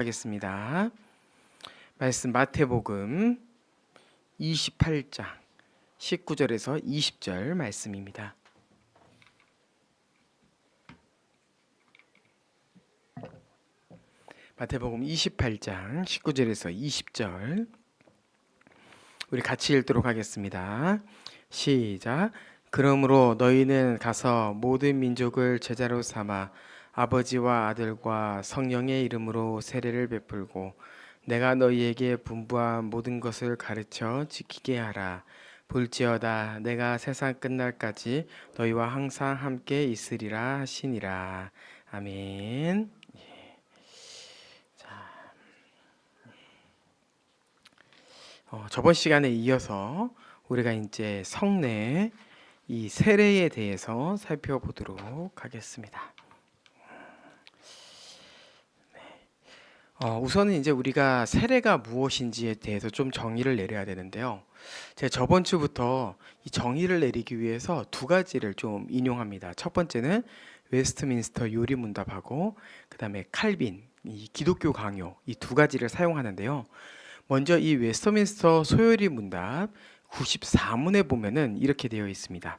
하겠습니다. 말씀 마태복음 28장 19절에서 20절 말씀입니다. 마태복음 28장 19절에서 20절 우리 같이 읽도록 하겠습니다. 시작. 그러므로 너희는 가서 모든 민족을 제자로 삼아 아버지와 아들과 성령의 이름으로 세례를 베풀고 내가 너희에게 분부한 모든 것을 가르쳐 지키게 하라. 볼지어다 내가 세상 끝날까지 너희와 항상 함께 있으리라 하시니라. 아멘. 저번 시간에 이어서 우리가 이제 성례 이 세례에 대해서 살펴보도록 하겠습니다. 우선은 이제 우리가 세례가 무엇인지에 대해서 좀 정의를 내려야 되는데요. 제가 저번 주부터 이 정의를 내리기 위해서 두 가지를 좀 인용합니다. 첫 번째는 웨스트민스터 요리문답하고 그 다음에 칼빈, 이 기독교 강요 이 두 가지를 사용하는데요. 먼저 이 웨스트민스터 소요리문답 94문에 보면은 이렇게 되어 있습니다.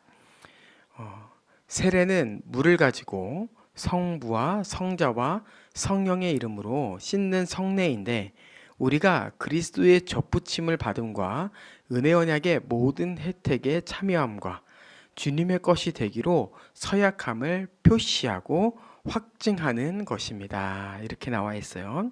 세례는 물을 가지고 성부와 성자와 성령의 이름으로 씻는 성례인데 우리가 그리스도의 접붙임을 받음과 은혜 언약의 모든 혜택에 참여함과 주님의 것이 되기로 서약함을 표시하고 확증하는 것입니다. 이렇게 나와 있어요.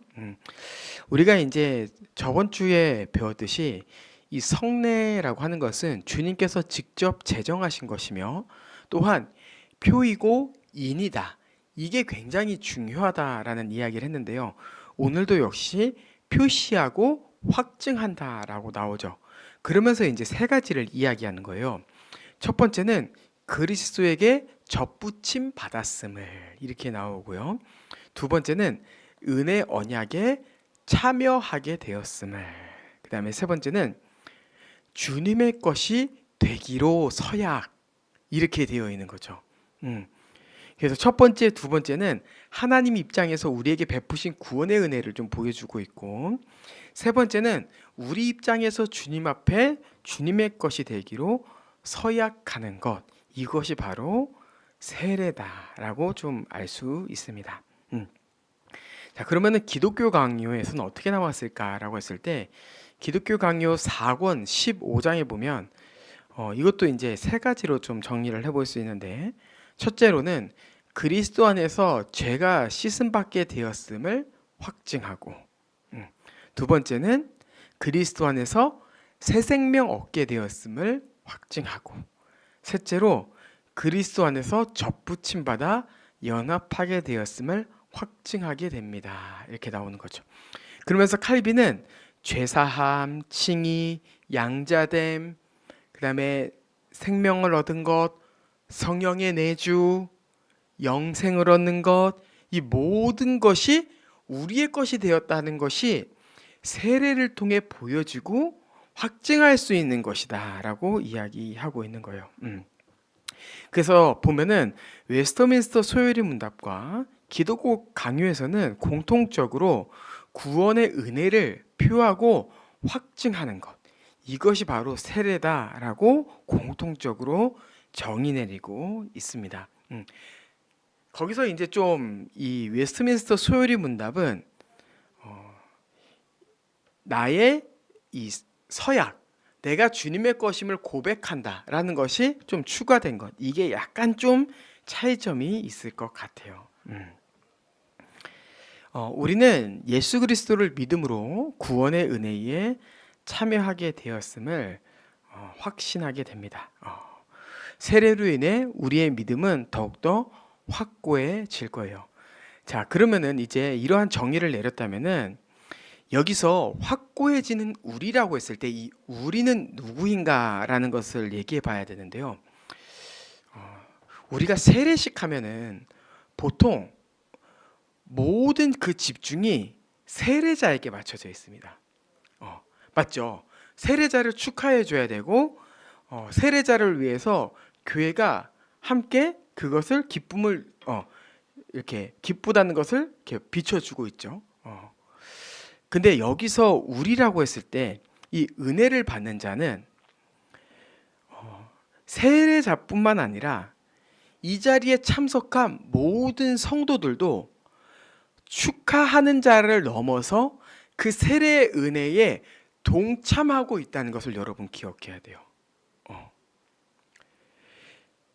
우리가 이제 저번 주에 배웠듯이 이 성례라고 하는 것은 주님께서 직접 제정하신 것이며 또한 표이고 인이다. 이게 굉장히 중요하다라는 이야기를 했는데요. 오늘도 역시 표시하고 확증한다라고 나오죠. 그러면서 이제 세 가지를 이야기하는 거예요. 첫 번째는 그리스도에게 접붙임 받았음을 이렇게 나오고요. 두 번째는 은혜 언약에 참여하게 되었음을. 그 다음에 세 번째는 주님의 것이 되기로 서약 이렇게 되어 있는 거죠. 그래서 첫 번째, 두 번째는 하나님 입장에서 우리에게 베푸신 구원의 은혜를 좀 보여주고 있고 세 번째는 우리 입장에서 주님 앞에 주님의 것이 되기로 서약하는 것 이것이 바로 세례다라고 좀 알 수 있습니다. 자, 그러면은 기독교 강요에서는 어떻게 나왔을까라고 했을 때 기독교 강요 4권 15장에 보면 이것도 이제 세 가지로 좀 정리를 해볼 수 있는데 첫째로는 그리스도 안에서 죄가 씻음 받게 되었음을 확증하고 두 번째는 그리스도 안에서 새 생명 얻게 되었음을 확증하고 셋째로 그리스도 안에서 접붙임 받아 연합하게 되었음을 확증하게 됩니다. 이렇게 나오는 거죠. 그러면서 칼빈은 죄사함, 칭의, 양자됨, 그 다음에 생명을 얻은 것, 성령의 내주, 영생을 얻는 것, 이 모든 것이 우리의 것이 되었다는 것이 세례를 통해 보여지고 확증할 수 있는 것이다 라고 이야기하고 있는 거예요. 그래서 보면은 웨스터민스터 소요리 문답과 기독교 강요에서는 공통적으로 구원의 은혜를 표하고 확증하는 것 이것이 바로 세례다라고 공통적으로 정의 내리고 있습니다. 거기서 이제 좀 이 웨스트민스터 소요리 문답은 나의 이 서약, 내가 주님의 것임을 고백한다라는 것이 좀 추가된 것. 이게 약간 좀 차이점이 있을 것 같아요. 우리는 예수 그리스도를 믿음으로 구원의 은혜에 참여하게 되었음을 확신하게 됩니다. 세례로 인해 우리의 믿음은 더욱더 확고해질 거예요. 자, 그러면은 이제 이러한 정의를 내렸다면은 여기서 확고해지는 우리라고 했을 때 이 우리는 누구인가라는 것을 얘기해 봐야 되는데요. 우리가 세례식 하면은 보통 모든 그 집중이 세례자에게 맞춰져 있습니다. 맞죠? 세례자를 축하해 줘야 되고 세례자를 위해서 교회가 함께 그것을 기쁨을 이렇게 기쁘다는 것을 이렇게 비춰주고 있죠. 근데 여기서 우리라고 했을 때 이 은혜를 받는 자는 세례자뿐만 아니라 이 자리에 참석한 모든 성도들도 축하하는 자를 넘어서 그 세례의 은혜에 동참하고 있다는 것을 여러분 기억해야 돼요.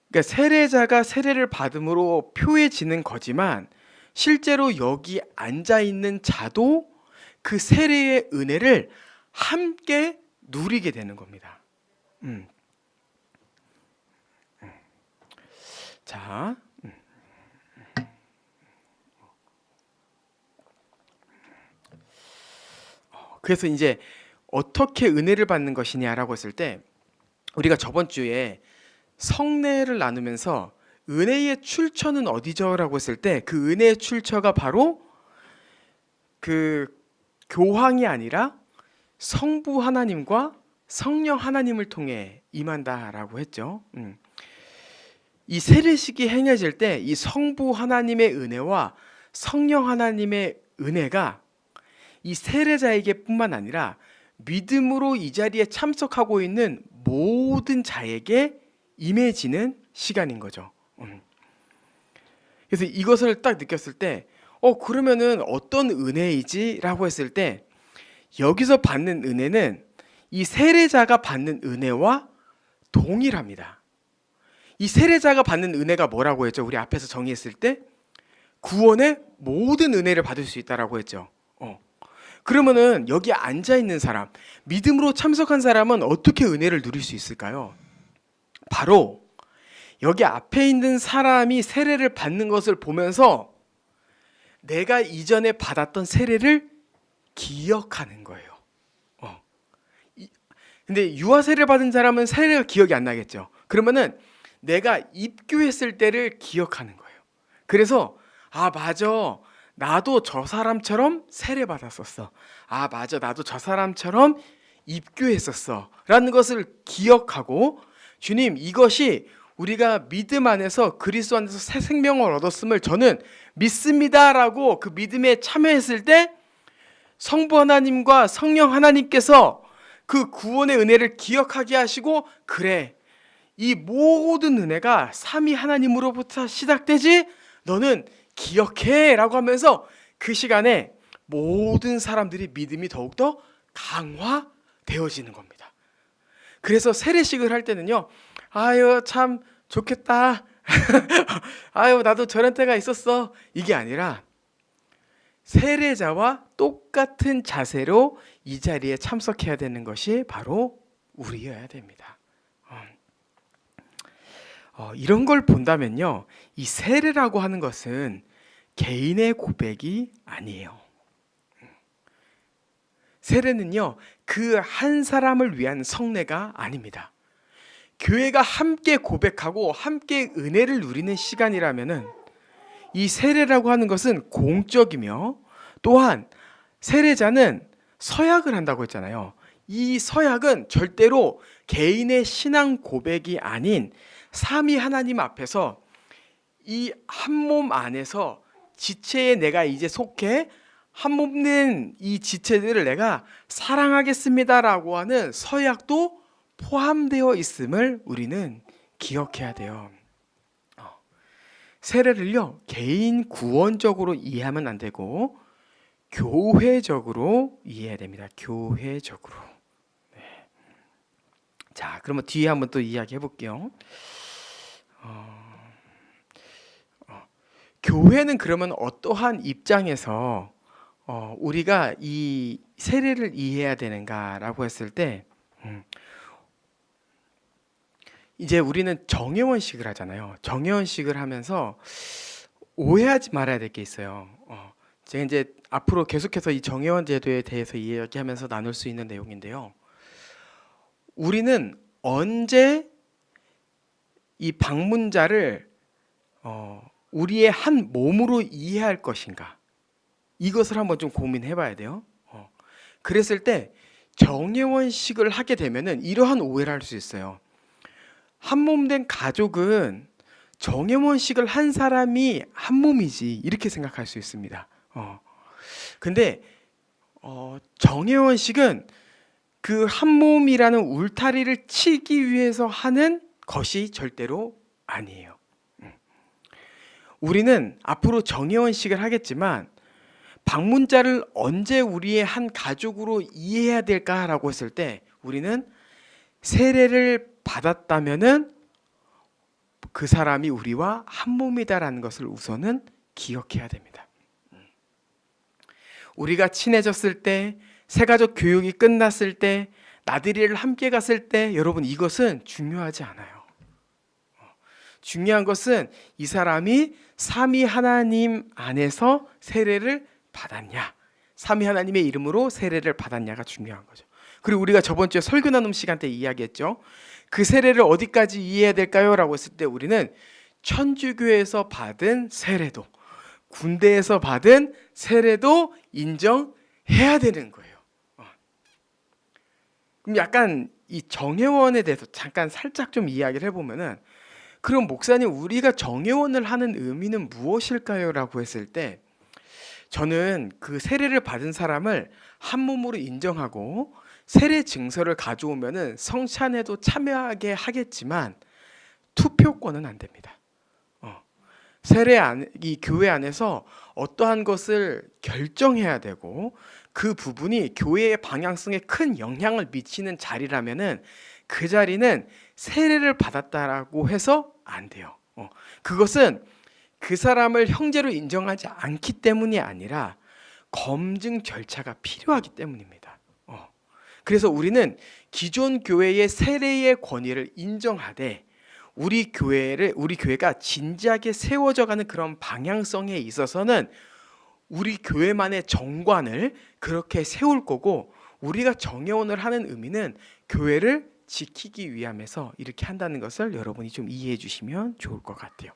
그러니까 세례자가 세례를 받음으로 표해지는 거지만 실제로 여기 앉아 있는 자도 그 세례의 은혜를 함께 누리게 되는 겁니다. 자, 그래서 이제 어떻게 은혜를 받는 것이냐라고 했을 때 우리가 저번 주에 성례를 나누면서 은혜의 출처는 어디죠라고 했을 때 그 은혜의 출처가 바로 그 교황이 아니라 성부 하나님과 성령 하나님을 통해 임한다라고 했죠. 이 세례식이 행해질 때 이 성부 하나님의 은혜와 성령 하나님의 은혜가 이 세례자에게뿐만 아니라 믿음으로 이 자리에 참석하고 있는 모든 자에게 임해지는 시간인 거죠. 그래서 이것을 딱 느꼈을 때 그러면은 어떤 은혜이지라고 했을 때 여기서 받는 은혜는 이 세례자가 받는 은혜와 동일합니다. 이 세례자가 받는 은혜가 뭐라고 했죠? 우리 앞에서 정의했을 때 구원의 모든 은혜를 받을 수 있다라고 했죠. 그러면은 여기 앉아 있는 사람, 믿음으로 참석한 사람은 어떻게 은혜를 누릴 수 있을까요? 바로 여기 앞에 있는 사람이 세례를 받는 것을 보면서 내가 이전에 받았던 세례를 기억하는 거예요. 근데 유아 세례 받은 사람은 세례가 기억이 안 나겠죠. 그러면은 내가 입교했을 때를 기억하는 거예요. 그래서 맞아, 나도 저 사람처럼 세례 받았었어. 맞아, 나도 저 사람처럼 입교했었어 라는 것을 기억하고, 주님, 이것이 우리가 믿음 안에서 그리스도 안에서 새 생명을 얻었음을 저는 믿습니다라고 그 믿음에 참여했을 때 성부 하나님과 성령 하나님께서 그 구원의 은혜를 기억하게 하시고, 그래, 이 모든 은혜가 삼위 하나님으로부터 시작되지, 너는 기억해 라고 하면서 그 시간에 모든 사람들이 믿음이 더욱더 강화되어지는 겁니다. 그래서 세례식을 할 때는요, 아유 참 좋겠다 아유 나도 저런 때가 있었어, 이게 아니라 세례자와 똑같은 자세로 이 자리에 참석해야 되는 것이 바로 우리여야 됩니다. 이런 걸 본다면요, 이 세례라고 하는 것은 개인의 고백이 아니에요. 세례는요, 그 한 사람을 위한 성례가 아닙니다. 교회가 함께 고백하고 함께 은혜를 누리는 시간이라면은 이 세례라고 하는 것은 공적이며, 또한 세례자는 서약을 한다고 했잖아요. 이 서약은 절대로 개인의 신앙 고백이 아닌 삼위 하나님 앞에서 이 한 몸 안에서 지체에 내가 이제 속해 한 몸 된 이 지체들을 내가 사랑하겠습니다라고 하는 서약도 포함되어 있음을 우리는 기억해야 돼요. 세례를요, 개인 구원적으로 이해하면 안 되고 교회적으로 이해해야 됩니다. 교회적으로. 네. 자, 그러면 뒤에 한번 또 이야기해 볼게요. 교회는 그러면 어떠한 입장에서 우리가 이 세례를 이해해야 되는가라고 했을 때, 이제 우리는 정예원식을 하잖아요. 정예원식을 하면서 오해하지 말아야 될 게 있어요. 제가 이제 앞으로 계속해서 이 정예원 제도에 대해서 이야기하면서 나눌 수 있는 내용인데요. 우리는 언제 이 방문자를 우리의 한 몸으로 이해할 것인가, 이것을 한번 좀 고민해 봐야 돼요. 그랬을 때 정예원식을 하게 되면은 이러한 오해를 할 수 있어요. 한 몸 된 가족은 정예원식을 한 사람이 한 몸이지, 이렇게 생각할 수 있습니다. 근데 정혜원식은 그 한 몸이라는 울타리를 치기 위해서 하는 것이 절대로 아니에요. 우리는 앞으로 정혜원식을 하겠지만 방문자를 언제 우리의 한 가족으로 이해해야 될까라고 했을 때 우리는 세례를 받았다면은 그 사람이 우리와 한 몸이다라는 것을 우선은 기억해야 됩니다. 우리가 친해졌을 때, 새가족 교육이 끝났을 때, 나들이를 함께 갔을 때 여러분 이것은 중요하지 않아요. 중요한 것은 이 사람이 삼위 하나님 안에서 세례를 받았냐, 삼위 하나님의 이름으로 세례를 받았냐가 중요한 거죠. 그리고 우리가 저번 주에 설교 나눔 시간 때 이야기했죠. 그 세례를 어디까지 이해해야 될까요? 라고 했을 때 우리는 천주교에서 받은 세례도, 군대에서 받은 세례도 인정해야 되는 거예요. 그럼 약간 이 정혜원에 대해서 잠깐 살짝 좀 이야기를 해보면은, 그럼 목사님 우리가 정혜원을 하는 의미는 무엇일까요? 라고 했을 때 저는 그 세례를 받은 사람을 한 몸으로 인정하고 세례 증서를 가져오면은 성찬에도 참여하게 하겠지만 투표권은 안 됩니다. 이 교회 안에서 어떠한 것을 결정해야 되고 그 부분이 교회의 방향성에 큰 영향을 미치는 자리라면은 그 자리는 세례를 받았다라고 해서 안 돼요. 그것은 그 사람을 형제로 인정하지 않기 때문이 아니라 검증 절차가 필요하기 때문입니다. 그래서 우리는 기존 교회의 세례의 권위를 인정하되 우리 교회가 진지하게 세워져가는 그런 방향성에 있어서는 우리 교회만의 정관을 그렇게 세울 거고, 우리가 정혜원을 하는 의미는 교회를 지키기 위함에서 이렇게 한다는 것을 여러분이 좀 이해해 주시면 좋을 것 같아요.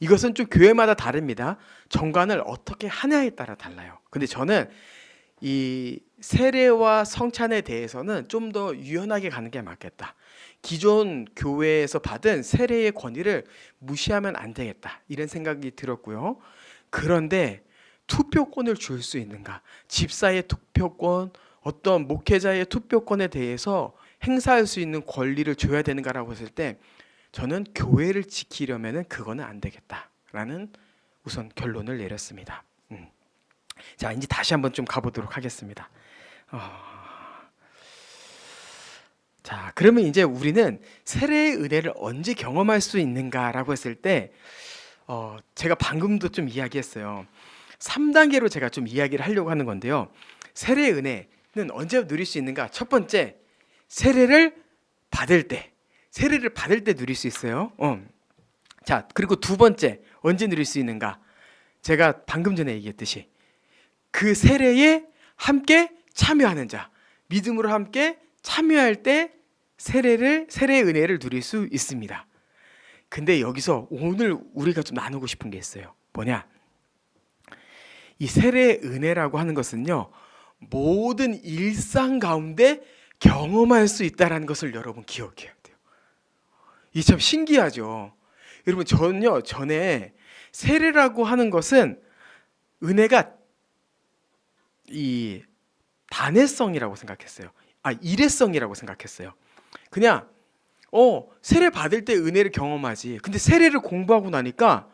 이것은 좀 교회마다 다릅니다. 정관을 어떻게 하냐에 따라 달라요. 근데 저는 이 세례와 성찬에 대해서는 좀 더 유연하게 가는 게 맞겠다. 기존 교회에서 받은 세례의 권위를 무시하면 안 되겠다, 이런 생각이 들었고요. 그런데 투표권을 줄 수 있는가? 집사의 투표권, 어떤 목회자의 투표권에 대해서 행사할 수 있는 권리를 줘야 되는가라고 했을 때 저는 교회를 지키려면 그거는 안 되겠다라는 우선 결론을 내렸습니다. 자, 이제 다시 한번 좀 가보도록 하겠습니다. 자, 그러면 이제 우리는 세례의 은혜를 언제 경험할 수 있는가라고 했을 때 제가 방금도 좀 이야기했어요. 3단계로 제가 좀 이야기를 하려고 하는 건데요. 세례의 은혜는 언제 누릴 수 있는가? 첫 번째, 세례를 받을 때 누릴 수 있어요. 자, 그리고 두 번째, 언제 누릴 수 있는가? 제가 방금 전에 얘기했듯이 그 세례에 함께 참여하는 자, 믿음으로 함께 참여할 때 세례의 은혜를 누릴 수 있습니다. 근데 여기서 오늘 우리가 좀 나누고 싶은 게 있어요. 뭐냐? 이 세례의 은혜라고 하는 것은요, 모든 일상 가운데 경험할 수 있다는 것을 여러분 기억해야 돼요. 이게 참 신기하죠. 여러분, 저는요, 전에 세례라고 하는 것은 은혜가 이 단회성이라고 생각했어요. 일회성이라고 생각했어요. 그냥 세례 받을 때 은혜를 경험하지. 근데 세례를 공부하고 나니까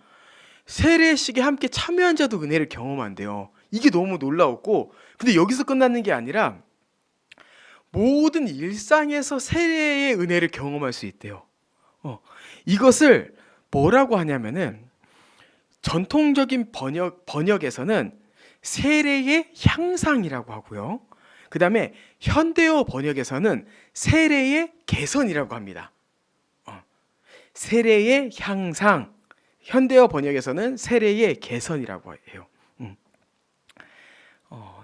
세례식에 함께 참여한 자도 은혜를 경험한대요. 이게 너무 놀라웠고, 근데 여기서 끝나는 게 아니라 모든 일상에서 세례의 은혜를 경험할 수 있대요. 이것을 뭐라고 하냐면은 전통적인 번역에서는 세례의 향상이라고 하고요. 그 다음에 현대어 번역에서는 세례의 개선이라고 합니다. 세례의 향상, 현대어 번역에서는 세례의 개선이라고 해요.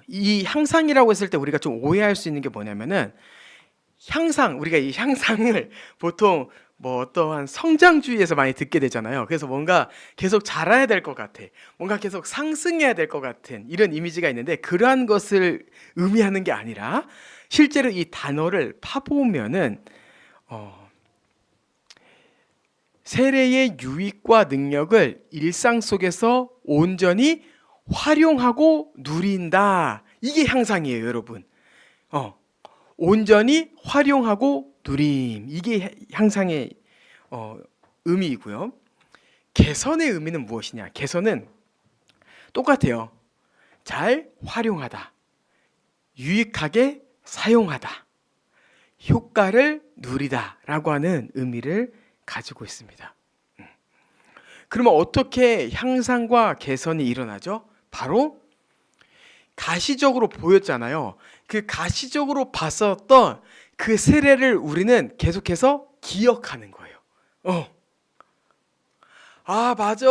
이 향상이라고 했을 때 우리가 좀 오해할 수 있는 게 뭐냐면은 우리가 이 향상을 보통 어떠한 성장주의에서 많이 듣게 되잖아요. 그래서 뭔가 계속 자라야 될 것 같아, 뭔가 계속 상승해야 될 것 같은 이런 이미지가 있는데, 그러한 것을 의미하는 게 아니라 실제로 이 단어를 파보면은 세례의 유익과 능력을 일상 속에서 온전히 활용하고 누린다, 이게 향상이에요, 여러분. 온전히 활용하고 누림. 이게 향상의 의미이고요. 개선의 의미는 무엇이냐? 개선은 똑같아요. 잘 활용하다, 유익하게 사용하다, 효과를 누리다 라고 하는 의미를 가지고 있습니다. 그러면 어떻게 향상과 개선이 일어나죠? 바로 가시적으로 보였잖아요. 그 가시적으로 봤었던 그 세례를 우리는 계속해서 기억하는 거예요. 아, 맞아.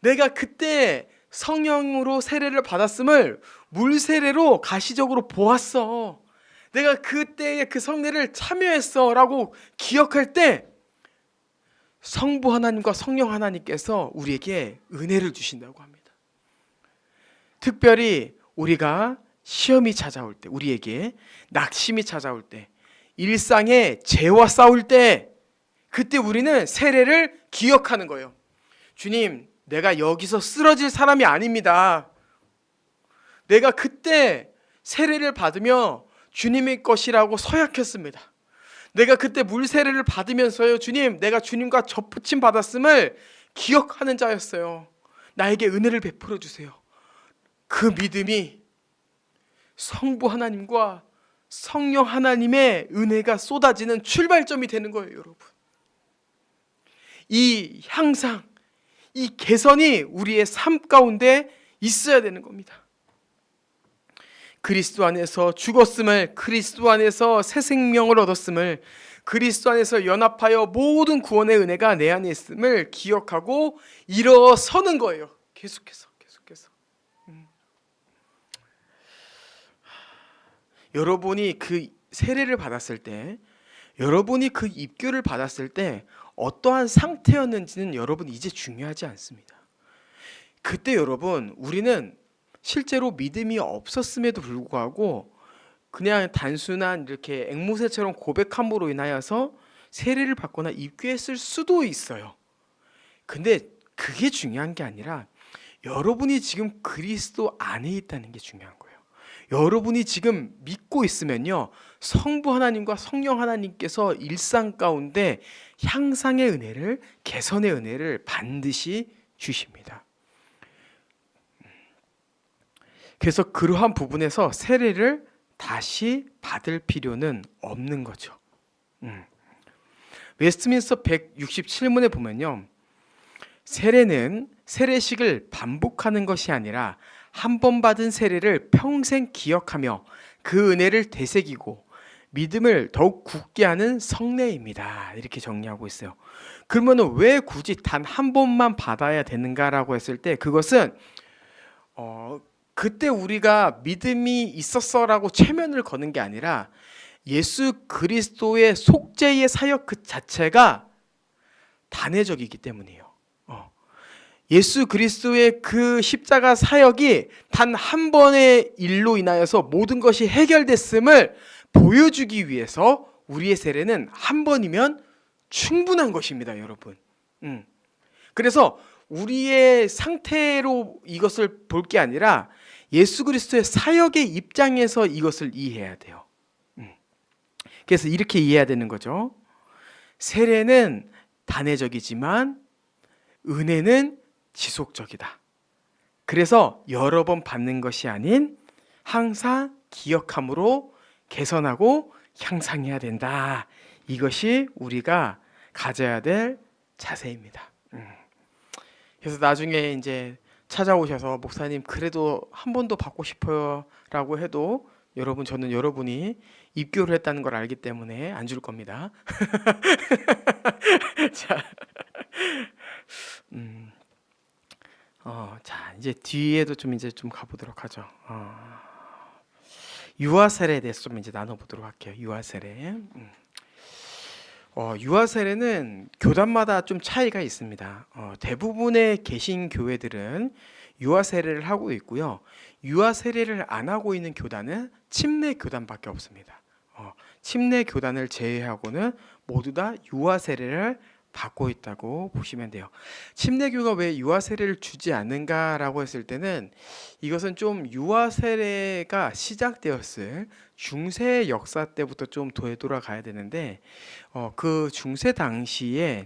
내가 그때 성령으로 세례를 받았음을 물 세례로 가시적으로 보았어. 내가 그때의 그 성례를 참여했어 라고 기억할 때 성부 하나님과 성령 하나님께서 우리에게 은혜를 주신다고 합니다. 특별히 우리가 시험이 찾아올 때, 우리에게 낙심이 찾아올 때, 일상의 죄와 싸울 때, 그때 우리는 세례를 기억하는 거예요. 주님, 내가 여기서 쓰러질 사람이 아닙니다. 내가 그때 세례를 받으며 주님의 것이라고 서약했습니다. 내가 그때 물 세례를 받으면서요, 주님, 내가 주님과 접붙임 받았음을 기억하는 자였어요. 나에게 은혜를 베풀어 주세요. 그 믿음이 성부 하나님과 성령 하나님의 은혜가 쏟아지는 출발점이 되는 거예요, 여러분. 이 향상, 이 개선이 우리의 삶 가운데 있어야 되는 겁니다. 그리스도 안에서 죽었음을, 그리스도 안에서 새 생명을 얻었음을, 그리스도 안에서 연합하여 모든 구원의 은혜가 내 안에 있음을 기억하고 일어서는 거예요. 계속해서. 여러분이 그 세례를 받았을 때, 여러분이 그 입교를 받았을 때 어떠한 상태였는지는 여러분 이제 중요하지 않습니다. 그때 여러분, 우리는 실제로 믿음이 없었음에도 불구하고 그냥 단순한 이렇게 앵무새처럼 고백함으로 인하여서 세례를 받거나 입교했을 수도 있어요. 근데 그게 중요한 게 아니라 여러분이 지금 그리스도 안에 있다는 게 중요한 거예요. 여러분이 지금 믿고 있으면요, 성부 하나님과 성령 하나님께서 일상 가운데 향상의 은혜를, 개선의 은혜를 반드시 주십니다. 그래서 그러한 부분에서 세례를 다시 받을 필요는 없는 거죠. 웨스트민스터 167문에 보면요, 세례는 세례식을 반복하는 것이 아니라 한 번 받은 세례를 평생 기억하며 그 은혜를 되새기고 믿음을 더욱 굳게 하는 성례입니다. 이렇게 정리하고 있어요. 그러면 왜 굳이 단 한 번만 받아야 되는가라고 했을 때, 그것은 그때 우리가 믿음이 있었어라고 최면을 거는 게 아니라 예수 그리스도의 속죄의 사역 그 자체가 단회적이기 때문이에요. 예수 그리스도의 그 십자가 사역이 단 한 번의 일로 인하여서 모든 것이 해결됐음을 보여주기 위해서 우리의 세례는 한 번이면 충분한 것입니다, 여러분. 그래서 우리의 상태로 이것을 볼 게 아니라 예수 그리스도의 사역의 입장에서 이것을 이해해야 돼요. 그래서 이렇게 이해해야 되는 거죠. 세례는 단회적이지만 은혜는 지속적이다. 그래서 여러 번 받는 것이 아닌 항상 기억함으로 개선하고 향상해야 된다. 이것이 우리가 가져야 될 자세입니다. 그래서 나중에 이제 찾아오셔서 목사님 그래도 한 번 더 받고 싶어요 라고 해도 여러분, 저는 여러분이 입교를 했다는 걸 알기 때문에 안 줄 겁니다. 자, 자, 이제 뒤에도 좀 가보도록 하죠. 유아 세례에 대해서 좀 이제 나눠보도록 할게요. 유아 세례. 유아 세례는 교단마다 좀 차이가 있습니다. 대부분의 개신 교회들은 유아 세례를 하고 있고요. 유아 세례를 안 하고 있는 교단은 침례 교단밖에 없습니다. 침례 교단을 제외하고는 모두 다 유아 세례를 받고 있다고 보시면 돼요. 침례교가 왜 유아 세례를 주지 않는가라고 했을 때는 이것은 좀 유아 세례가 시작되었을 중세 역사 때부터 좀 되돌아가야 되는데 그 중세 당시에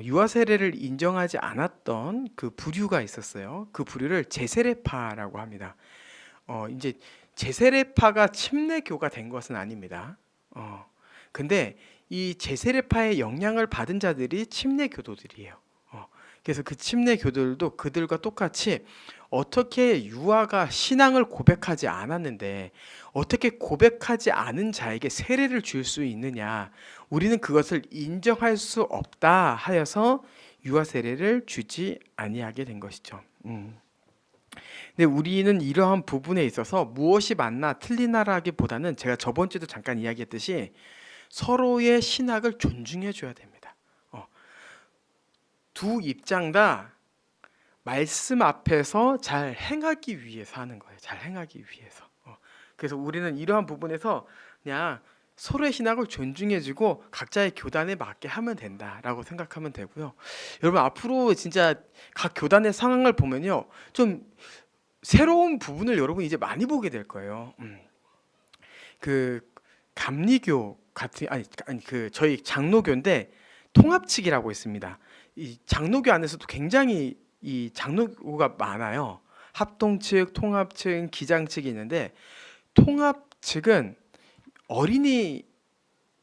유아 세례를 인정하지 않았던 그 부류가 있었어요. 그 부류를 제세례파라고 합니다. 이제 제세례파가 침례교가 된 것은 아닙니다. 근데 이 제세례파의 영향을 받은 자들이 침례교도들이에요. 그래서 그 침례교도들도 그들과 똑같이 어떻게 유아가 신앙을 고백하지 않았는데 어떻게 고백하지 않은 자에게 세례를 줄 수 있느냐, 우리는 그것을 인정할 수 없다 하여서 유아 세례를 주지 아니하게 된 것이죠. 근데 우리는 이러한 부분에 있어서 무엇이 맞나 틀리나라기보다는 제가 저번 주에도 잠깐 이야기했듯이 서로의 신학을 존중해 줘야 됩니다. 두 입장 다 말씀 앞에서 잘 행하기 위해서 하는 거예요. 잘 행하기 위해서. 그래서 우리는 이러한 부분에서 그냥 서로의 신학을 존중해주고 각자의 교단에 맞게 하면 된다라고 생각하면 되고요. 여러분 앞으로 진짜 각 교단의 상황을 보면요, 좀 새로운 부분을 여러분 이제 많이 보게 될 거예요. 그 감리교 같은 그 저희 장로교인데 통합측이라고 있습니다. 이 장로교 안에서도 굉장히 이 장로교가 많아요. 합동측, 통합측, 기장측이 있는데 통합측은 어린이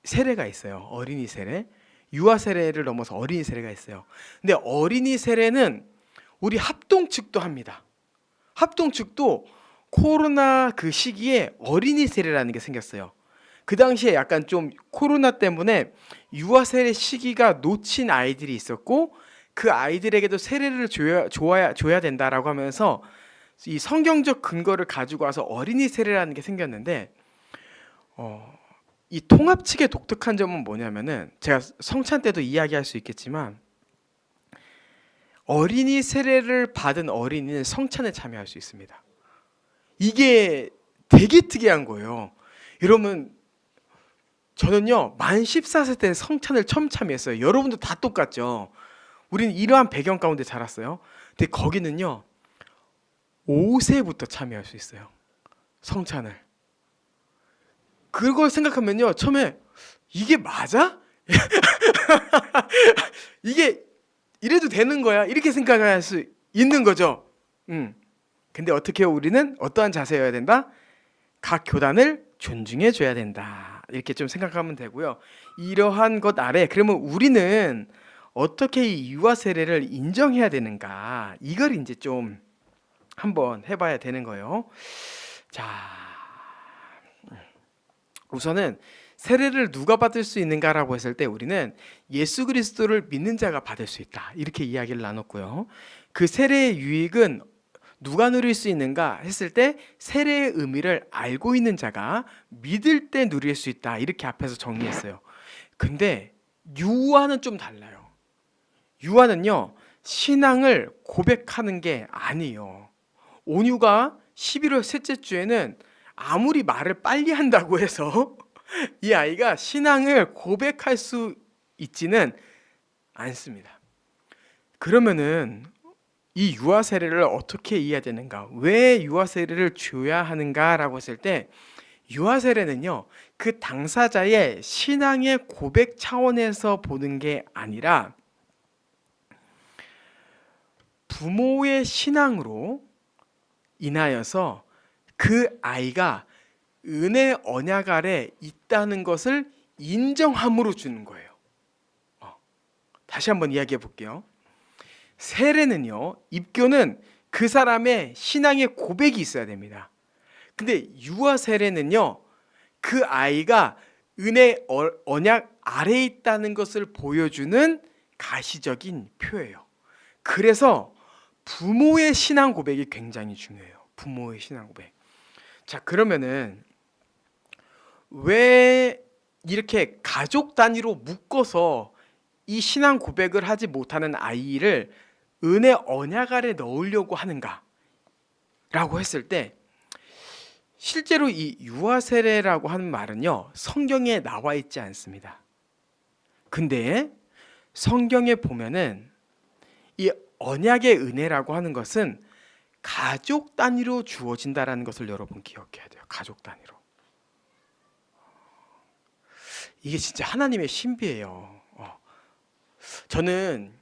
세례가 있어요. 어린이 세례, 유아 세례를 넘어서 어린이 세례가 있어요. 근데 어린이 세례는 우리 합동측도 합니다. 합동측도 코로나 그 시기에 어린이 세례라는 게 생겼어요. 그 당시에 약간 좀 코로나 때문에 유아 세례 시기가 놓친 아이들이 있었고 그 아이들에게도 세례를 줘야 된다라고 하면서 이 성경적 근거를 가지고 와서 어린이 세례라는 게 생겼는데 이 통합 측의 독특한 점은 뭐냐면은 제가 성찬 때도 이야기할 수 있겠지만 어린이 세례를 받은 어린이는 성찬에 참여할 수 있습니다. 이게 되게 특이한 거예요. 여러분 저는요 만 14세 때 성찬을 처음 참여했어요. 여러분도 다 똑같죠. 우리는 이러한 배경 가운데 자랐어요. 근데 거기는요 5세부터 참여할 수 있어요. 성찬을. 그걸 생각하면요 처음에 이게 맞아? 이게 이래도 되는 거야? 이렇게 생각할 수 있는 거죠. 근데 어떻게 해요? 우리는 어떠한 자세여야 된다? 각 교단을 존중해 줘야 된다. 이렇게 좀 생각하면 되고요. 이러한 것 아래 그러면 우리는 어떻게 이 유아 세례를 인정해야 되는가? 이걸 이제 좀 한번 해봐야 되는 거예요. 자, 우선은 세례를 누가 받을 수 있는가라고 했을 때 우리는 예수 그리스도를 믿는 자가 받을 수 있다. 이렇게 이야기를 나눴고요. 그 세례의 유익은 누가 누릴 수 있는가 했을 때 세례의 의미를 알고 있는 자가 믿을 때 누릴 수 있다. 이렇게 앞에서 정리했어요. 근데 유아는 좀 달라요. 유아는요 신앙을 고백하는 게 아니에요. 온유가 11월 셋째 주에는 아무리 말을 빨리 한다고 해서 이 아이가 신앙을 고백할 수 있지는 않습니다. 그러면은 이 유아 세례를 어떻게 이해해야 되는가? 왜 유아 세례를 줘야 하는가라고 했을 때 유아 세례는요 그 당사자의 신앙의 고백 차원에서 보는 게 아니라 부모의 신앙으로 인하여서 그 아이가 은혜 언약 아래 있다는 것을 인정함으로 주는 거예요. 다시 한번 이야기해 볼게요. 세례는요, 입교는 그 사람의 신앙의 고백이 있어야 됩니다. 근데 유아 세례는요, 그 아이가 은혜 언약 아래에 있다는 것을 보여주는 가시적인 표예요. 그래서 부모의 신앙 고백이 굉장히 중요해요. 부모의 신앙 고백. 자, 그러면은 왜 이렇게 가족 단위로 묶어서 이 신앙 고백을 하지 못하는 아이를 은혜 언약 아래 넣으려고 하는가? 라고 했을 때 실제로 이 유아 세례라고 하는 말은요 성경에 나와 있지 않습니다. 근데 성경에 보면은 이 언약의 은혜라고 하는 것은 가족 단위로 주어진다라는 것을 여러분 기억해야 돼요. 가족 단위로. 이게 진짜 하나님의 신비예요. 저는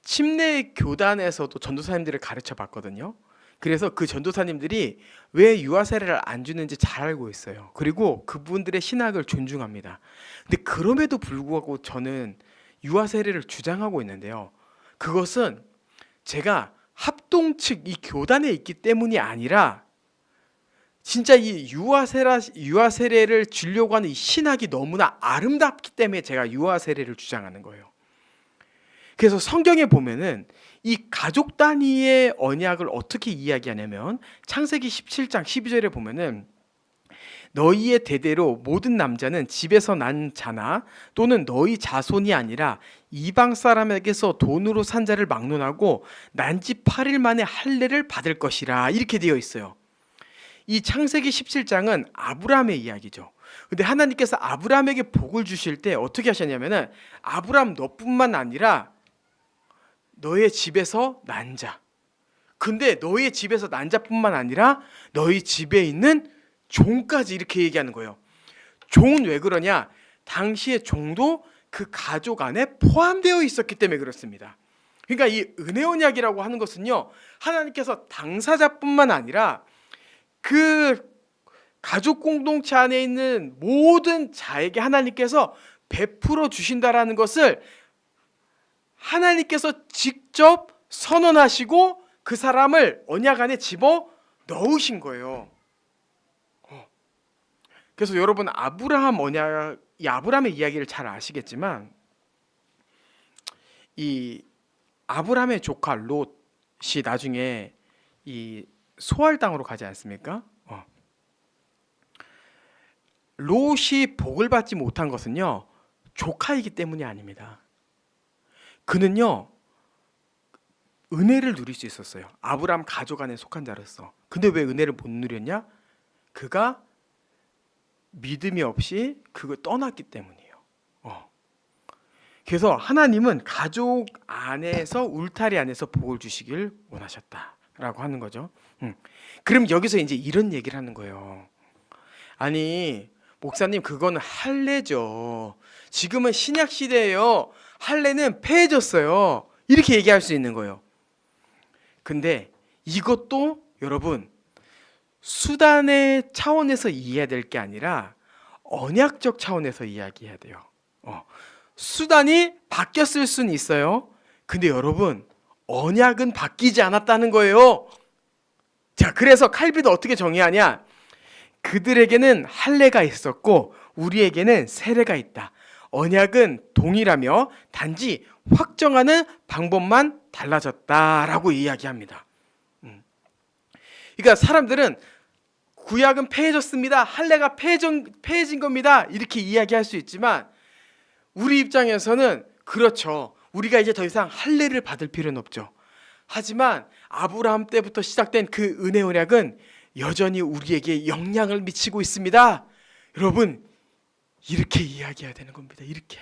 침례 교단에서도 전도사님들을 가르쳐 봤거든요. 그래서 그 전도사님들이 왜 유아 세례를 안 주는지 잘 알고 있어요. 그리고 그분들의 신학을 존중합니다. 근데 그럼에도 불구하고 저는 유아 세례를 주장하고 있는데요. 그것은 제가 합동 측 이 교단에 있기 때문이 아니라 진짜 이 유아 세례를 주려고 하는 이 신학이 너무나 아름답기 때문에 제가 유아 세례를 주장하는 거예요. 그래서 성경에 보면은 이 가족 단위의 언약을 어떻게 이야기하냐면 창세기 17장 12절에 보면은 너희의 대대로 모든 남자는 집에서 난 자나 또는 너희 자손이 아니라 이방 사람에게서 돈으로 산 자를 막론하고 난 지 8일 만에 할례를 받을 것이라 이렇게 되어 있어요. 이 창세기 17장은 아브라함의 이야기죠. 근데 하나님께서 아브라함에게 복을 주실 때 어떻게 하셨냐면은 아브라함 너뿐만 아니라 너의 집에서 난 자. 근데 너의 집에서 난 자뿐만 아니라 너희 집에 있는 종까지 이렇게 얘기하는 거예요. 종은 왜 그러냐? 당시의 종도 그 가족 안에 포함되어 있었기 때문에 그렇습니다. 그러니까 이 은혜 언약이라고 하는 것은요, 하나님께서 당사자뿐만 아니라 그 가족 공동체 안에 있는 모든 자에게 하나님께서 베풀어 주신다라는 것을 하나님께서 직접 선언하시고 그 사람을 언약 안에 집어 넣으신 거예요. 그래서 여러분 이 아브라함의 이야기를 잘 아시겠지만 이 아브라함의 조카 롯이 나중에 이 소알 땅으로 가지 않습니까? 롯이 복을 받지 못한 것은요, 조카이기 때문이 아닙니다. 그는요, 은혜를 누릴 수 있었어요. 아브라함 가족 안에 속한 자로서. 근데 왜 은혜를 못 누렸냐? 그가 믿음이 없이 그걸 떠났기 때문이에요. 그래서 하나님은 가족 안에서 울타리 안에서 복을 주시길 원하셨다라고 하는 거죠. 그럼 여기서 이제 이런 얘기를 하는 거예요. 아니 목사님 그거는 할례죠. 지금은 신약 시대예요. 할례는 폐해졌어요. 이렇게 얘기할 수 있는 거예요. 근데 이것도 여러분 수단의 차원에서 이해해야 될 게 아니라 언약적 차원에서 이야기해야 돼요. 수단이 바뀌었을 수는 있어요. 근데 여러분 언약은 바뀌지 않았다는 거예요. 자, 그래서 칼빈은 어떻게 정의하냐? 그들에게는 할례가 있었고 우리에게는 세례가 있다. 언약은 동일하며 단지 확정하는 방법만 달라졌다라고 이야기합니다. 그러니까 사람들은 구약은 폐해졌습니다. 할례가 폐해진 겁니다. 이렇게 이야기할 수 있지만 우리 입장에서는 그렇죠. 우리가 이제 더 이상 할례를 받을 필요는 없죠. 하지만 아브라함 때부터 시작된 그 은혜 언약은 여전히 우리에게 영향을 미치고 있습니다. 여러분 이렇게 이야기해야 되는 겁니다. 이렇게.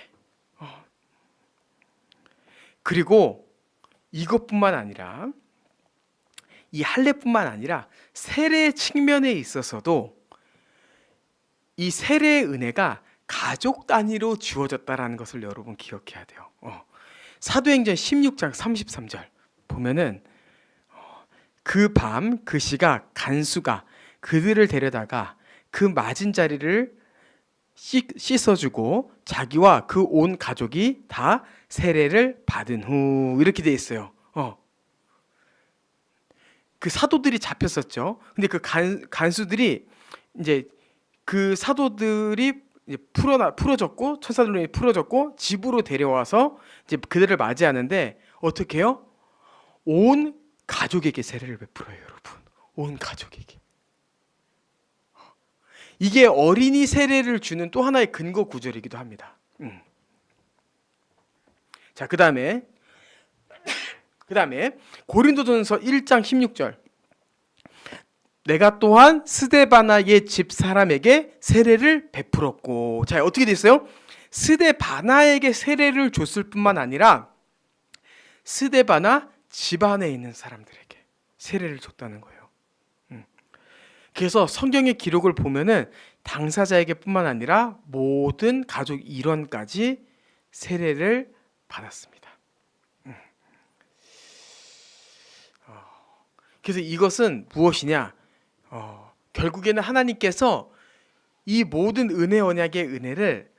그리고 이것뿐만 아니라 이 할례뿐만 아니라 세례 측면에 있어서도 이 세례의 은혜가 가족 단위로 주어졌다라는 것을 여러분 기억해야 돼요. 사도행전 16장 33절 보면은 그 밤 그 시각 간수가 그들을 데려다가 그 맞은 자리를 씻어주고 자기와 그 온 가족이 다 세례를 받은 후 이렇게 돼 있어요. 그 사도들이 잡혔었죠. 근데 그 간수들이 이제 그 사도들이 이제 풀어졌고 천사들로 풀어졌고 집으로 데려와서 이제 그들을 맞이하는데 어떻게 해요? 온 가족에게 세례를 베풀어요, 여러분. 온 가족에게. 이게 어린이 세례를 주는 또 하나의 근거 구절이기도 합니다. 자, 그다음에 고린도전서 1장 16절. 내가 또한 스데바나의 집 사람에게 세례를 베풀었고. 자, 어떻게 됐어요? 스데바나에게 세례를 줬을 뿐만 아니라 스데바나 집안에 있는 사람들에게 세례를 줬다는 거예요. 그래서 성경의 기록을 보면은 당사자에게뿐만 아니라 모든 가족 일원까지 세례를 받았습니다. 그래서 이것은 무엇이냐? 결국에는 하나님께서 이 모든 은혜 언약의 은혜를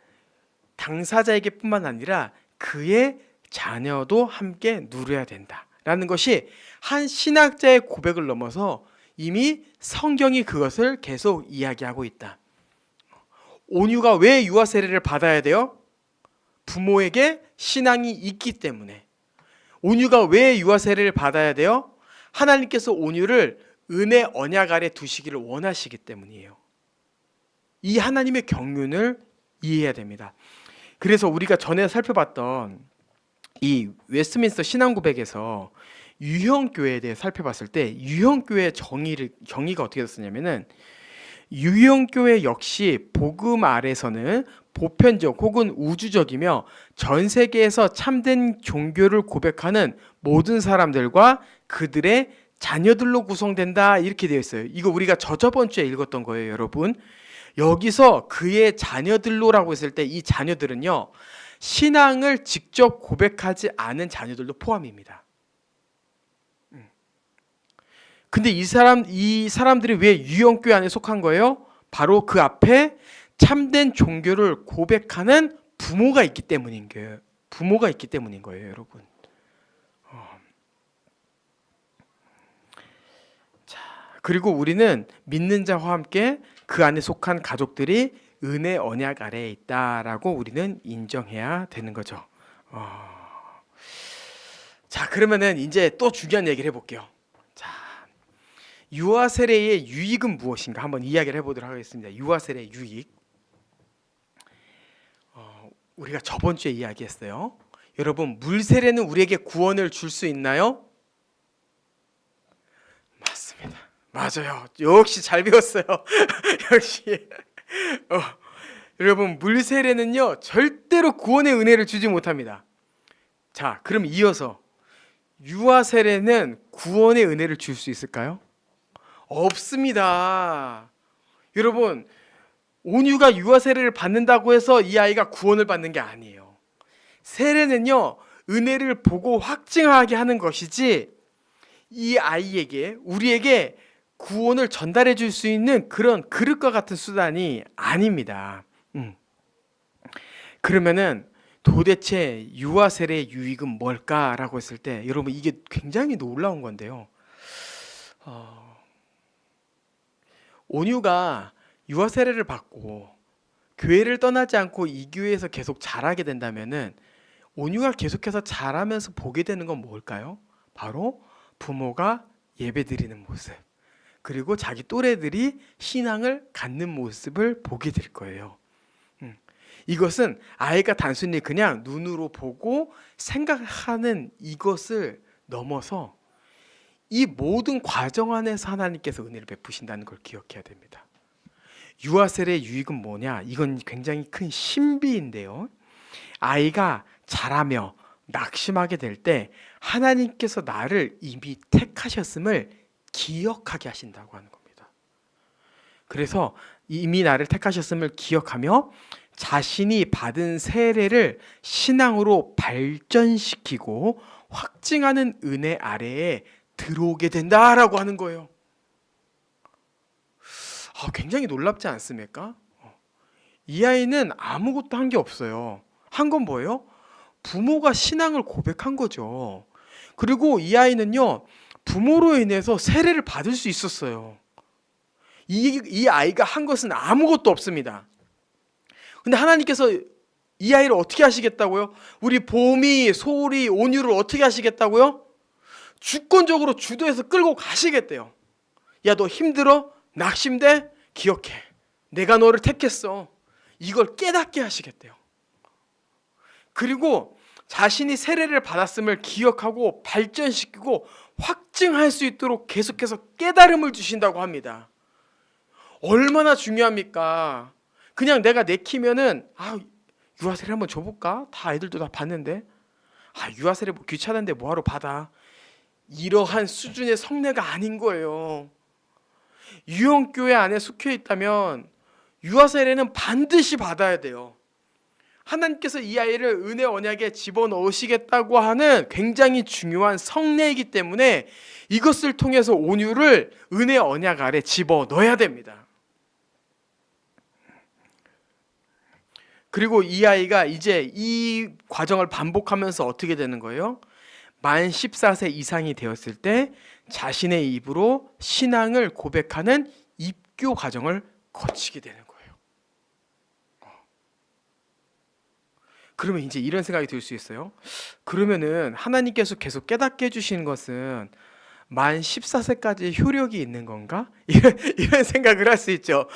당사자에게뿐만 아니라 그의 자녀도 함께 누려야 된다라는 것이 한 신학자의 고백을 넘어서 이미 성경이 그것을 계속 이야기하고 있다. 온유가 왜 유아 세례를 받아야 돼요? 부모에게 신앙이 있기 때문에. 온유가 왜 유아 세례를 받아야 돼요? 하나님께서 온유를 은혜 언약 아래 두시기를 원하시기 때문이에요. 이 하나님의 경륜을 이해해야 됩니다. 그래서 우리가 전에 살펴봤던 이 웨스트민스터 신앙고백에서 유형교회에 대해 살펴봤을 때 유형교회의 정의가 어떻게 됐었냐면은 유형교회 역시 복음 아래서는 보편적 혹은 우주적이며 전 세계에서 참된 종교를 고백하는 모든 사람들과 그들의 자녀들로 구성된다 이렇게 되어 있어요. 이거 우리가 저번 주에 읽었던 거예요, 여러분. 여기서 그의 자녀들로라고 했을 때 이 자녀들은요, 신앙을 직접 고백하지 않은 자녀들도 포함입니다. 근데 이 사람들이 왜 유형교회 안에 속한 거예요? 바로 그 앞에 참된 종교를 고백하는 부모가 있기 때문인 거예요. 여러분. 자, 그리고 우리는 믿는 자와 함께 그 안에 속한 가족들이 은혜 언약 아래에 있다라고 우리는 인정해야 되는 거죠. 자, 그러면은 이제 또 중요한 얘기를 해볼게요. 자, 유아 세례의 유익은 무엇인가 한번 이야기를 해보도록 하겠습니다. 유아 세례의 유익. 우리가 저번 주에 이야기했어요. 여러분, 물 세례는 우리에게 구원을 줄 수 있나요? 맞습니다. 맞아요. 역시 잘 배웠어요. 역시. 여러분, 물 세례는요 절대로 구원의 은혜를 주지 못합니다. 자, 그럼 이어서 유아 세례는 구원의 은혜를 줄 수 있을까요? 없습니다. 여러분, 온유가 유아 세례를 받는다고 해서 이 아이가 구원을 받는 게 아니에요. 세례는요 은혜를 보고 확증하게 하는 것이지 이 아이에게, 우리에게 구원을 전달해 줄 수 있는 그런 그릇과 같은 수단이 아닙니다. 그러면은 도대체 유아 세례의 유익은 뭘까라고 했을 때 여러분, 이게 굉장히 놀라운 건데요. 온유가 유아 세례를 받고 교회를 떠나지 않고 이 교회에서 계속 자라게 된다면은 온유가 계속해서 자라면서 보게 되는 건 뭘까요? 바로 부모가 예배드리는 모습, 그리고 자기 또래들이 신앙을 갖는 모습을 보게 될 거예요. 이것은 아이가 단순히 그냥 눈으로 보고 생각하는 이것을 넘어서 이 모든 과정 안에서 하나님께서 은혜를 베푸신다는 걸 기억해야 됩니다. 유아 세례의 유익은 뭐냐? 이건 굉장히 큰 신비인데요. 아이가 자라며 낙심하게 될 때 하나님께서 나를 이미 택하셨음을 기억하게 하신다고 하는 겁니다. 그래서 이미 나를 택하셨음을 기억하며 자신이 받은 세례를 신앙으로 발전시키고 확증하는 은혜 아래에 들어오게 된다라고 하는 거예요. 굉장히 놀랍지 않습니까? 이 아이는 아무것도 한 게 없어요. 한 건 뭐예요? 부모가 신앙을 고백한 거죠. 그리고 이 아이는요, 부모로 인해서 세례를 받을 수 있었어요. 이 아이가 한 것은 아무것도 없습니다. 근데 하나님께서 이 아이를 어떻게 하시겠다고요? 우리 봄이, 소울이, 온유를 어떻게 하시겠다고요? 주권적으로 주도해서 끌고 가시겠대요. 야, 너 힘들어? 낙심돼? 기억해. 내가 너를 택했어. 이걸 깨닫게 하시겠대요. 그리고 자신이 세례를 받았음을 기억하고 발전시키고 확증할 수 있도록 계속해서 깨달음을 주신다고 합니다. 얼마나 중요합니까? 그냥 내가 내키면은 유아 세례 한번 줘볼까? 다 애들도 다 받는데. 유아 세례 뭐 귀찮은데 뭐하러 받아? 이러한 수준의 성례가 아닌 거예요. 유형교회 안에 속해 있다면 유아 세례는 반드시 받아야 돼요. 하나님께서 이 아이를 은혜 언약에 집어넣으시겠다고 하는 굉장히 중요한 성례이기 때문에 이것을 통해서 온유를 은혜 언약 아래 집어넣어야 됩니다. 그리고 이 아이가 이제 이 과정을 반복하면서 어떻게 되는 거예요? 만 14세 이상이 되었을 때 자신의 입으로 신앙을 고백하는 입교 과정을 거치게 되는 거예요. 그러면 이제 이런 생각이 들 수 있어요. 그러면은 하나님께서 계속 깨닫게 해주시는 것은 만 14세까지 효력이 있는 건가? 이런 생각을 할 수 있죠.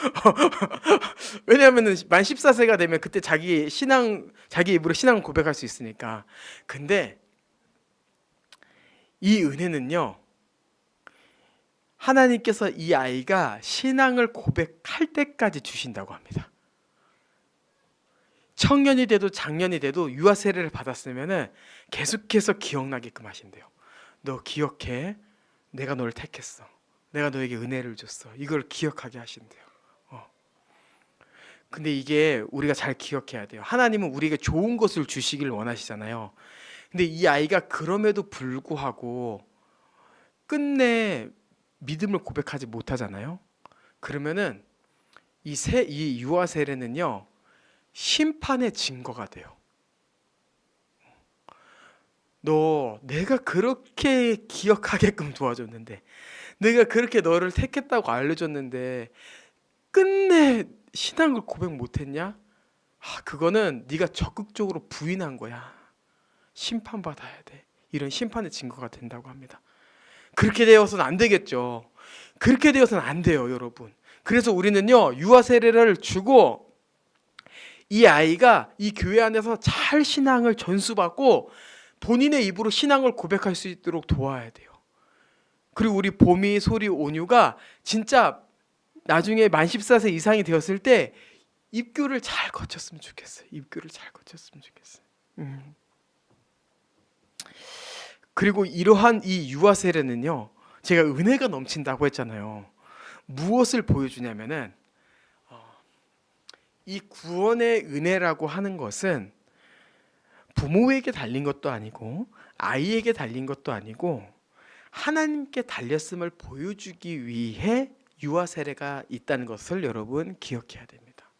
왜냐하면 만 14세가 되면 그때 자기 입으로 신앙을 고백할 수 있으니까. 근데 이 은혜는요, 하나님께서 이 아이가 신앙을 고백할 때까지 주신다고 합니다. 청년이 돼도 장년이 돼도 유아 세례를 받았으면은 계속해서 기억나게끔 하신대요. 너 기억해. 내가 너를 택했어. 내가 너에게 은혜를 줬어. 이걸 기억하게 하신대요. 근데 이게 우리가 잘 기억해야 돼요. 하나님은 우리에게 좋은 것을 주시길 원하시잖아요. 근데 이 아이가 그럼에도 불구하고 끝내 믿음을 고백하지 못하잖아요. 그러면은 이 유아 세례는요, 심판의 증거가 돼요. 내가 그렇게 기억하게끔 도와줬는데, 내가 그렇게 너를 택했다고 알려줬는데 끝내 신앙을 고백 못했냐? 그거는 네가 적극적으로 부인한 거야. 심판받아야 돼. 이런 심판의 증거가 된다고 합니다. 그렇게 되어서는 안 되겠죠. 그렇게 되어서는 안 돼요, 여러분. 그래서 우리는요, 유아 세례를 주고 이 아이가 이 교회 안에서 잘 신앙을 전수받고 본인의 입으로 신앙을 고백할 수 있도록 도와야 돼요. 그리고 우리 봄이, 소리, 온유가 진짜 나중에 만 14세 이상이 되었을 때 입교를 잘 거쳤으면 좋겠어요. 입교를 잘 거쳤으면 좋겠어요. 그리고 이러한 이 유아 세례는요, 제가 은혜가 넘친다고 했잖아요. 무엇을 보여주냐면은 이 구원의 은혜라고 하는 것은 부모에게 달린 것도 아니고 아이에게 달린 것도 아니고 하나님께 달렸음을 보여주기 위해 유아 세례가 있다는 것을 여러분 기억해야 됩니다.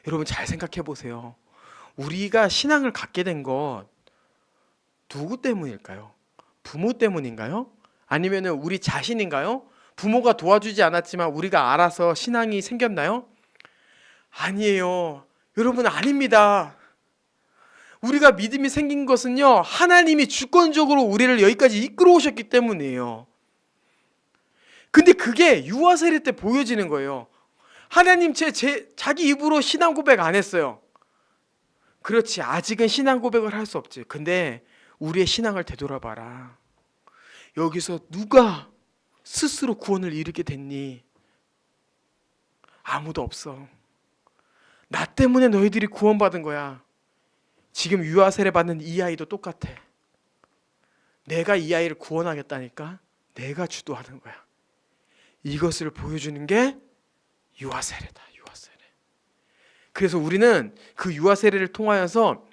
여러분 잘 생각해 보세요. 우리가 신앙을 갖게 된 것 누구 때문일까요? 부모 때문인가요? 아니면 우리 자신인가요? 부모가 도와주지 않았지만 우리가 알아서 신앙이 생겼나요? 아니에요. 여러분 아닙니다. 우리가 믿음이 생긴 것은요, 하나님이 주권적으로 우리를 여기까지 이끌어 오셨기 때문이에요. 근데 그게 유아 세례 때 보여지는 거예요. 하나님 자기 입으로 신앙 고백 안 했어요. 그렇지, 아직은 신앙 고백을 할 수 없지. 근데 우리의 신앙을 되돌아봐라. 여기서 누가 스스로 구원을 이루게 됐니? 아무도 없어. 나 때문에 너희들이 구원받은 거야. 지금 유아 세례 받는 이 아이도 똑같아. 내가 이 아이를 구원하겠다니까 내가 주도하는 거야. 이것을 보여주는 게 유아 세례다. 유아 세례. 그래서 우리는 그 유아 세례를 통하여서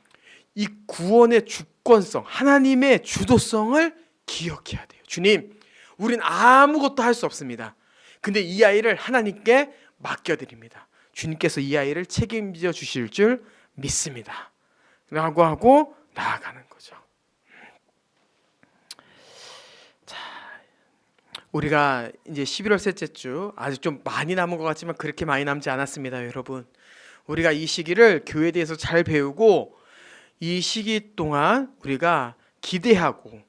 이 구원의 주권성, 하나님의 주도성을 기억해야 돼요. 주님, 우린 아무것도 할 수 없습니다. 근데 이 아이를 하나님께 맡겨드립니다. 주님께서 이 아이를 책임져 주실 줄 믿습니다. 라고 하고 나아가는 거죠. 자, 우리가 이제 11월 셋째 주, 아직 좀 많이 남은 것 같지만 그렇게 많이 남지 않았습니다, 여러분. 우리가 이 시기를 교회에 대해서 잘 배우고 이 시기 동안 우리가 기대하고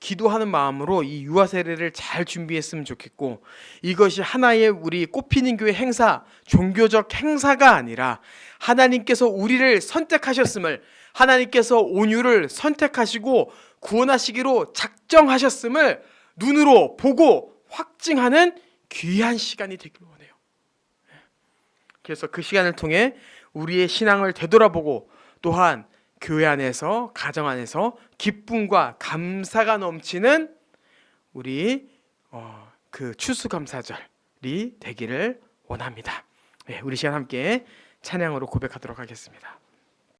기도하는 마음으로 이 유아 세례를 잘 준비했으면 좋겠고, 이것이 하나의 우리 꽃피는 교회 행사, 종교적 행사가 아니라 하나님께서 우리를 선택하셨음을, 하나님께서 온유를 선택하시고 구원하시기로 작정하셨음을 눈으로 보고 확증하는 귀한 시간이 되길 원해요. 그래서 그 시간을 통해 우리의 신앙을 되돌아보고 또한 교회 안에서 가정 안에서 기쁨과 감사가 넘치는 우리 그 추수감사절이 되기를 원합니다. 네, 우리 시간 함께 찬양으로 고백하도록 하겠습니다.